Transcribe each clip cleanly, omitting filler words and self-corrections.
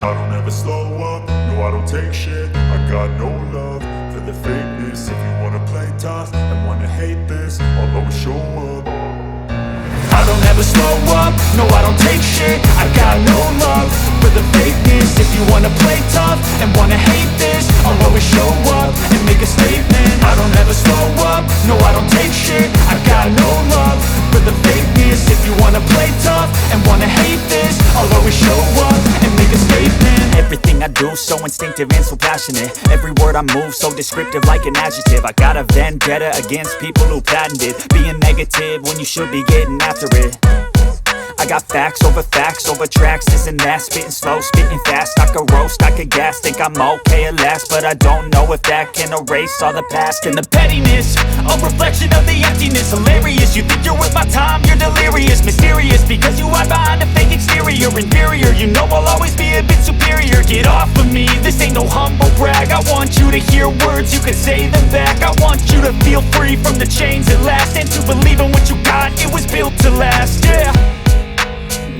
I don't ever slow up, no I don't take shit. I got no love for the fakeness. If you wanna play tough and wanna hate this, I'll always show up. I don't ever slow up, no I don't take shit. I got no love for the fakeness. If you wanna play tough and wanna hate this, I'll always show up and make a statement. I don't ever slow up, no I don't take shit. I got no love for the fakeness. If you wanna play tough and wanna hate this, I'll always show up and make a statement. Everything I do so instinctive and so passionate. Every word I move so descriptive like an adjective. I got a vendetta against people who patented being negative when you should be getting after it. I got facts over tracks, this and that. Spitting slow, spitting fast. I could roast, I could gas. Think I'm okay at last, but I don't know if that can erase all the past. And the pettiness, a reflection of the emptiness. Hilarious, you think you're worth my time, you're delirious. Mysterious, because you hide behind a fake exterior. Inferior, you know I'll always be a bit superior. Get off of me, this ain't no humble brag. I want you to hear words, you can say them back. I want you to feel free from the chains at last, and to believe in what you got, it was built to last, yeah.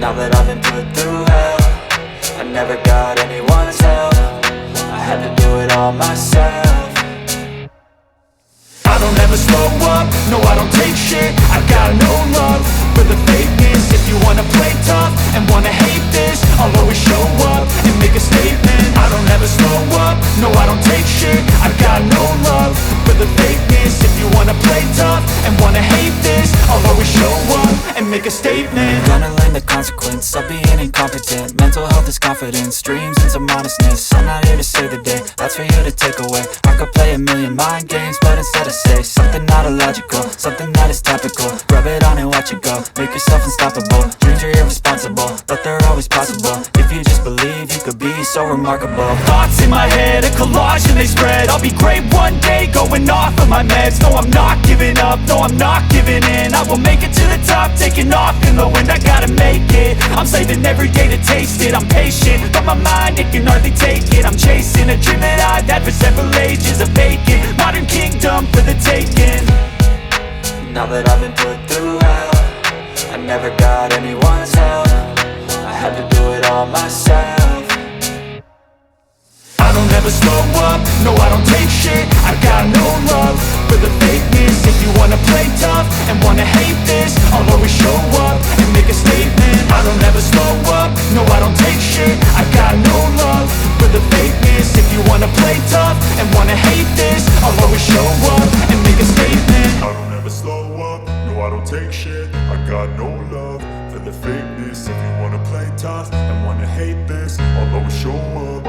Now that I've been put through hell, I never got anyone's help. I had to do it all myself. I don't ever slow up, no I don't take shit. I got no love for the fakeness. If you wanna play tough and wanna hate this, I'll always show up and make a statement. I don't ever slow up, no I don't take shit. I got no love for the fakeness. If you wanna play tough and wanna hate this, I'll always show up and make a statement. Gonna learn the consequence of being incompetent. Mental health is confidence, dreams and some modestness. I'm not here to save the day, that's for you to take away. I could play a million mind games, but instead I say something not illogical, something that is topical. Rub it on and watch it go, make yourself unstoppable. Dreams are irresponsible, but they're always possible. If you just believe, you could be so remarkable. Thoughts in my head, a collage and they spread. I'll be great one day, going off of my meds. No, I'm not giving up, no, I'm not giving in. I will make it to the top, taking off in the wind. I gotta make it, I'm saving every day to taste it. I'm patient, but my mind, it can hardly take it. I'm chasing a dream that I've had for several ages. A vacant, modern kingdom for the taking. Now that I've been put through hell, I never got anyone's help. myself. I don't ever slow up, no I don't take shit. I got no love for the fakeness. If you wanna play tough and wanna hate this, I'll always show up and make a statement. I don't ever slow up, no I don't take shit. I got no love for the fakeness. If you wanna play tough and wanna hate this, I'll always show up and make a statement. I don't ever slow up, no I don't take shit. I got no love for the fakeness. If you wanna play tough and wanna hate this, I'll always show up